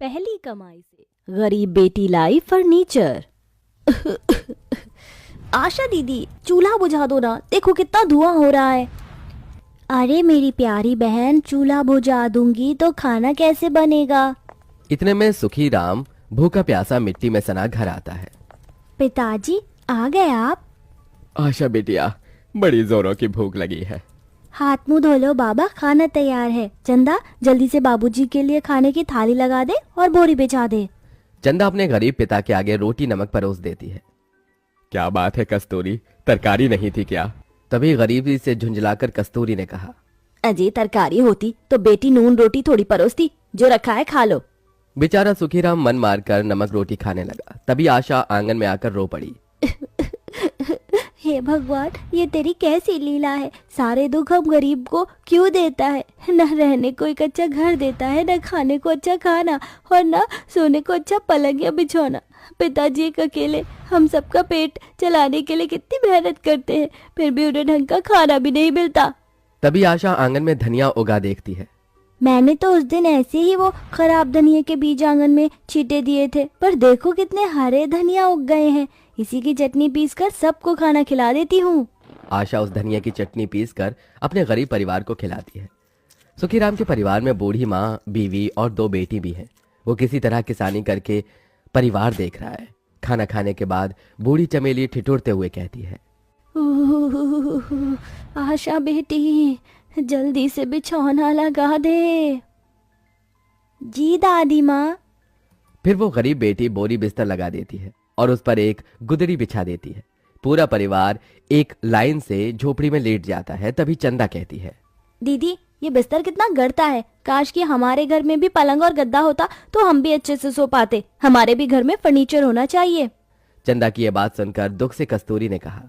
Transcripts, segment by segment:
पहली कमाई से गरीब बेटी लाई फर्नीचर। आशा दीदी, चूल्हा बुझा दो ना, देखो कितना धुआं हो रहा है। अरे मेरी प्यारी बहन, चूल्हा बुझा दूंगी तो खाना कैसे बनेगा? इतने में सुखी राम भूखा प्यासा मिट्टी में सना घर आता है। पिताजी, आ गए आप? आशा बेटिया, बड़ी जोरों की भूख लगी है। हाथ मुंह धो लो बाबा, खाना तैयार है। चंदा, जल्दी से बाबूजी के लिए खाने की थाली लगा दे और बोरी बिछा दे। चंदा अपने गरीब पिता के आगे रोटी नमक परोस देती है। क्या बात है कस्तूरी, तरकारी नहीं थी क्या? तभी गरीबी से झुंझलाकर कस्तूरी ने कहा, अजय तरकारी होती तो बेटी नून रोटी थोड़ी परोसती, जो रखा है खा लो। बेचारा सुखीराम मन मारकर नमक रोटी खाने लगा। तभी आशा आंगन में आकर रो पड़ी। हे भगवान, ये तेरी कैसी लीला है? सारे दुख हम गरीब को क्यों देता है? न रहने को एक अच्छा घर देता है, न खाने को अच्छा खाना, और न सोने को अच्छा पलंग या बिछौना। पिताजी एक अकेले हम सबका पेट चलाने के लिए कितनी मेहनत करते हैं, फिर भी उन्हें ढंग का खाना भी नहीं मिलता। तभी आशा आंगन में धनिया उगा देखती है। मैंने तो उस दिन ऐसे ही वो खराब धनिया के बीज आंगन में छींटे दिए थे, पर देखो कितने हरे धनिया उग गए हैं। इसी की चटनी पीसकर सबको खाना खिला देती हूँ। आशा उस धनिया की चटनी पीसकर अपने गरीब परिवार को खिलाती है। सुखीराम के परिवार में बूढ़ी माँ, बीवी और 2 बेटी भी हैं। वो किसी तरह किसानी करके परिवार देख रहा है। खाना खाने के बाद बूढ़ी चमेली ठिठुरते हुए कहती है, आशा बेटी, जल्दी से बिछौना लगा दे। जी दादी माँ। फिर वो गरीब बेटी बोरी बिस्तर लगा देती है और उस पर एक गुदड़ी बिछा देती है। पूरा परिवार एक लाइन से झोपड़ी में लेट जाता है। तभी चंदा कहती है, दीदी, ये बिस्तर कितना गड़ता है। काश कि हमारे घर में भी पलंग और गद्दा होता तो हम भी अच्छे से सो पाते। हमारे भी घर में फर्नीचर होना चाहिए। चंदा की यह बात सुनकर दुख से कस्तूरी ने कहा,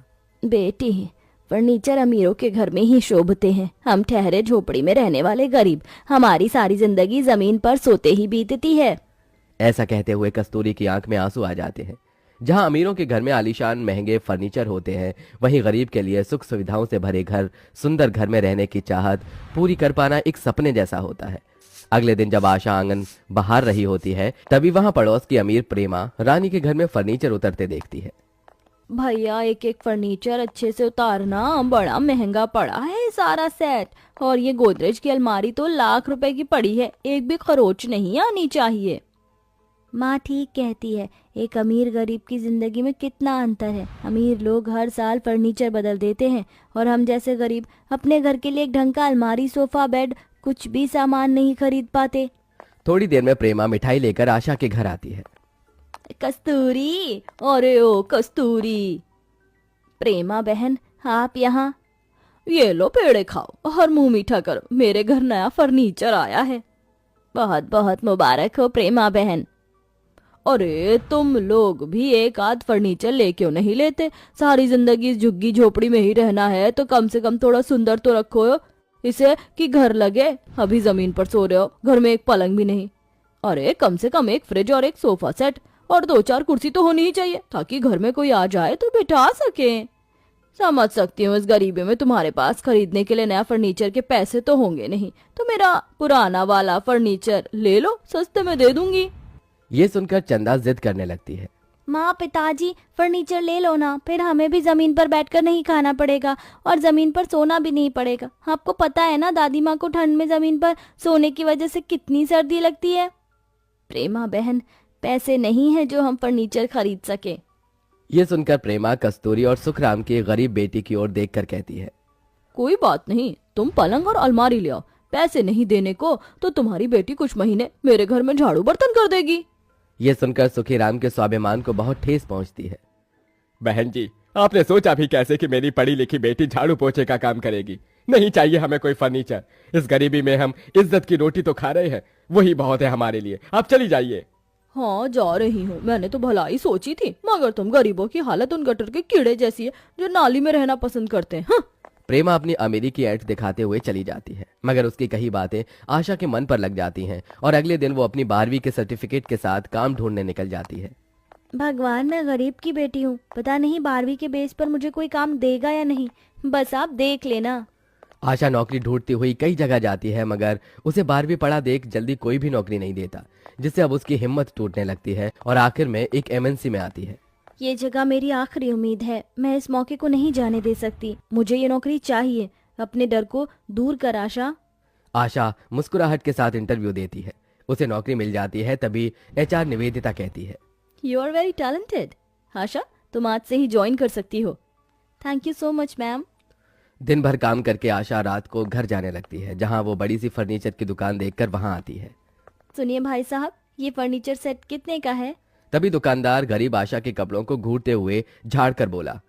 बेटी, फर्नीचर अमीरों के घर में ही शोभते हैं। हम ठहरे झोपड़ी में रहने वाले गरीब, हमारी सारी जिंदगी जमीन पर सोते ही बीतती है। ऐसा कहते हुए कस्तूरी की आंख में आंसू आ जाते हैं। जहां अमीरों के घर में आलीशान महंगे फर्नीचर होते हैं, वहीं गरीब के लिए सुख सुविधाओं से भरे घर, सुंदर घर में रहने की चाहत पूरी कर पाना एक सपने जैसा होता है। अगले दिन जब आशा आंगन बहार रही होती है, तभी वहां पड़ोस की अमीर प्रेमा रानी के घर में फर्नीचर उतरते देखती है। भैया, एक एक फर्नीचर अच्छे से उतारना, बड़ा महंगा पड़ा है सारा सेट। और ये गोदरेज की अलमारी तो लाख रुपए की पड़ी है, एक भी खरोच नहीं आनी चाहिए। माँ ठीक कहती है, एक अमीर गरीब की जिंदगी में कितना अंतर है। अमीर लोग हर साल फर्नीचर बदल देते हैं और हम जैसे गरीब अपने घर के लिए एक ढंग का अलमारी, सोफा, बेड, कुछ भी सामान नहीं खरीद पाते। थोड़ी देर में प्रेमा मिठाई लेकर आशा के घर आती है। कस्तूरी, अरे ओ कस्तूरी। प्रेमा बहन, आप यहाँ? ये लो पेड़े खाओ और मुंह मीठा करो, मेरे घर नया फर्नीचर आया है। बहुत बहुत मुबारक हो प्रेमा बहन। अरे तुम लोग भी एक आध फर्नीचर ले क्यों नहीं लेते? सारी जिंदगी इस झुग्गी झोपड़ी में ही रहना है तो कम से कम थोड़ा सुंदर तो रखो इसे कि घर लगे। अभी जमीन पर सो रहे हो, घर में एक पलंग भी नहीं। अरे कम से कम एक फ्रिज और एक सोफा सेट और 2-4 कुर्सी तो होनी ही चाहिए, ताकि घर में कोई आ जाए तो बिठा सके। समझ सकती हूँ, इस गरीबी में तुम्हारे पास खरीदने के लिए नया फर्नीचर के पैसे तो होंगे नहीं, तो मेरा पुराना वाला फर्नीचर ले लो, सस्ते में दे दूंगी। ये सुनकर चंदा जिद करने लगती है। माँ, पिताजी, फर्नीचर ले लो ना, फिर हमें भी जमीन पर बैठकर नहीं खाना पड़ेगा और जमीन पर सोना भी नहीं पड़ेगा। आपको पता है ना दादी माँ को ठंड में जमीन पर सोने की वजह से कितनी सर्दी लगती है। प्रेमा बहन, पैसे नहीं है जो हम फर्नीचर खरीद सके। ये सुनकर प्रेमा कस्तूरी और सुखराम की गरीब बेटी की ओर देखकर कहती है, कोई बात नहीं, तुम पलंग और अलमारी ले आओ। पैसे नहीं देने को तो तुम्हारी बेटी कुछ महीने मेरे घर में झाड़ू बर्तन कर देगी। ये सुनकर सुखीराम के स्वाभिमान को बहुत ठेस पहुंचती है। बहन जी, आपने सोचा भी कैसे कि मेरी पढ़ी लिखी बेटी झाड़ू पोछे का काम करेगी? नहीं चाहिए हमें कोई फर्नीचर। इस गरीबी में हम इज्जत की रोटी तो खा रहे हैं, वही बहुत है हमारे लिए। आप चली जाइए। हाँ, जा रही हूँ। मैंने तो भलाई सोची थी, मगर तुम गरीबों की हालत उन गटर के कीड़े जैसी है जो नाली में रहना पसंद करते हैं। हाँ। प्रेमा अपनी अमीरी की ऐंठ दिखाते हुए चली जाती है, मगर उसकी कही बातें आशा के मन पर लग जाती हैं और अगले दिन वो अपनी 12वीं के सर्टिफिकेट के साथ काम ढूंढने निकल जाती है। भगवान, मैं गरीब की बेटी हूँ, पता नहीं 12वीं के बेस पर मुझे कोई काम देगा या नहीं। बस आप देख लेना। आशा नौकरी ढूंढती हुई कई जगह जाती है, मगर उसे 12वीं पढ़ा देख जल्दी कोई भी नौकरी नहीं देता, जिससे अब उसकी हिम्मत टूटने लगती है और आखिर में एक एमएनसी में आती है। ये जगह मेरी आखिरी उम्मीद है, मैं इस मौके को नहीं जाने दे सकती। मुझे ये नौकरी चाहिए। अपने डर को दूर कर आशा। आशा मुस्कुराहट के साथ इंटरव्यू देती है। उसे नौकरी मिल जाती है। तभी एचआर निवेदिता कहती है, यू आर वेरी टैलेंटेड आशा, तुम आज से ही ज्वाइन कर सकती हो। Thank you so much ma'am. दिन भर काम करके आशा रात को घर जाने लगती है, जहां वो बड़ी सी फर्नीचर की दुकान देखकर वहां आती है। सुनिए भाई साहब, ये फर्नीचर सेट कितने का है? तभी दुकानदार गरीब आशा के कपड़ों को घूरते हुए झाड़ कर बोला,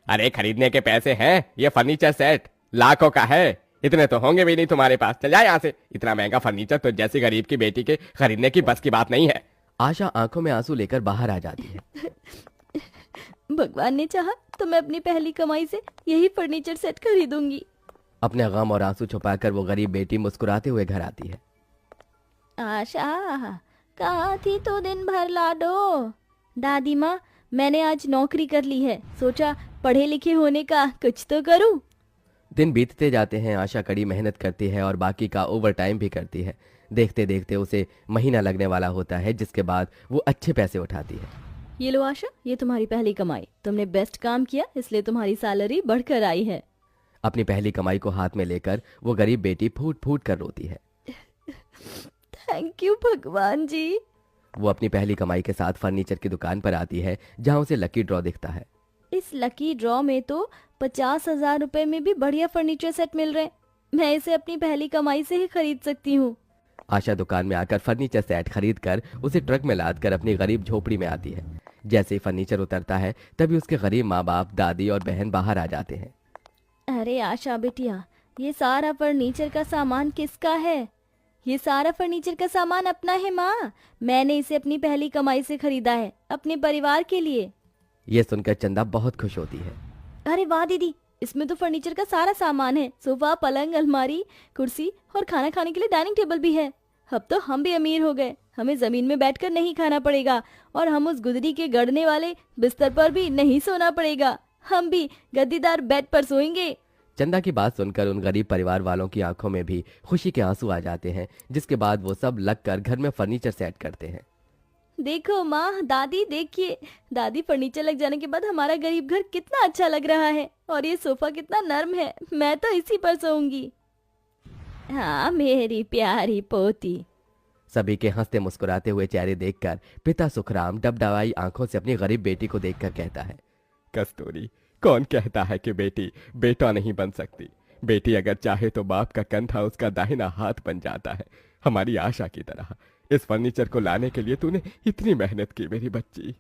अरे खरीदने के पैसे हैं? ये फर्नीचर सेट लाखों का है। इतने तो होंगे भी नहीं तुम्हारे पास। चल जा यहाँ से। इतना महंगा फर्नीचर तो जैसी गरीब की बेटी के खरीदने की बस की बात नहीं है। आशा आंखों में आंसू लेकर बाहर आ जाती है। भगवान ने चाहा तो मैं अपनी पहली कमाई से यही फर्नीचर सेट खरीदूंगी। अपने गम और आंसू छुपाकर वो गरीब बेटी मुस्कुराते हुए घर आती है। आशा, कहाँ थी तो दिन भर लाडो? दादी माँ, मैंने आज नौकरी कर ली है, सोचा पढ़े लिखे होने का कुछ तो करूँ। दिन बीतते जाते हैं। आशा कड़ी मेहनत करती है और बाकी का ओवर टाइम भी करती है। देखते देखते उसे महीना लगने वाला होता है, जिसके बाद वो अच्छे पैसे उठाती है। ये लो आशा, ये तुम्हारी पहली कमाई। तुमने बेस्ट काम किया, इसलिए तुम्हारी सैलरी बढ़कर आई है। अपनी पहली कमाई को हाथ में लेकर वो गरीब बेटी फूट फूट कर रोती है। थैंक यू भगवान जी। वो अपनी पहली कमाई के साथ फर्नीचर की दुकान पर आती है, जहां उसे लकी ड्रॉ दिखता है। इस लकी ड्रॉ में तो 50,000 रुपए में भी बढ़िया फर्नीचर सेट मिल रहे हैं। मैं इसे अपनी पहली कमाई से ही खरीद सकती हूँ। आशा दुकान में आकर फर्नीचर सेट खरीद कर उसे ट्रक में लाद कर अपनी गरीब झोपड़ी में आती है। जैसे ही फर्नीचर उतरता है, तभी उसके गरीब माँ बाप, दादी और बहन बाहर आ जाते हैं। अरे आशा बिटिया, ये सारा फर्नीचर का सामान किसका है? ये सारा फर्नीचर का सामान अपना है माँ। मैंने इसे अपनी पहली कमाई से खरीदा है, अपने परिवार के लिए। ये सुनकर चंदा बहुत खुश होती है। अरे वाह दीदी, इसमें तो फर्नीचर का सारा सामान है। सोफा, पलंग, अलमारी, कुर्सी और खाना खाने के लिए डाइनिंग टेबल भी है। अब तो हम भी अमीर हो गए। हमें जमीन में बैठकर नहीं खाना पड़ेगा और हम उस गुदरी के गड़ने वाले बिस्तर पर भी नहीं सोना पड़ेगा। हम भी गद्दीदार बेड पर सोएंगे। चंदा की बात सुनकर उन गरीब परिवार वालों की आंखों में भी खुशी के आंसू आ जाते हैं, जिसके बाद वो सब लगकर घर में फर्नीचर सेट करते हैं। देखो माँ, दादी देखिए, दादी फर्नीचर लग जाने के बाद हमारा गरीब घर कितना अच्छा लग रहा है। और ये सोफा कितना नर्म है, मैं तो इसी पर सोऊंगी। हाँ मेरी प्यारी पोती। सभी के हंसते मुस्कुराते हुए चेहरे देखकर पिता सुखराम डबडबाई आंखों से अपनी गरीब बेटी को देखकर कहता है, कस्तूरी, कौन कहता है कि बेटी बेटा नहीं बन सकती? बेटी अगर चाहे तो बाप का कंधा उसका दाहिना हाथ बन जाता है, हमारी आशा की तरह। इस फर्नीचर को लाने के लिए तूने इतनी मेहनत की मेरी बच्ची।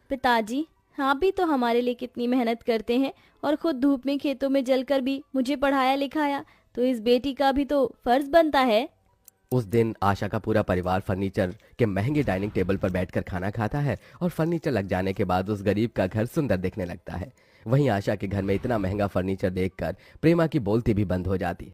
पिताजी, आप भी तो हमारे लिए कितनी मेहनत करते हैं और खुद धूप में खेतों में जलकर भी मुझे पढ़ाया लिखाया, तो इस बेटी का भी तो फर्ज बनता है। उस दिन आशा का पूरा परिवार फर्नीचर के महंगे डाइनिंग टेबल पर बैठकर खाना खाता है और फर्नीचर लग जाने के बाद उस गरीब का घर सुंदर दिखने लगता है। वहीं आशा के घर में इतना महंगा फर्नीचर देखकर प्रेमा की बोलती भी बंद हो जाती है।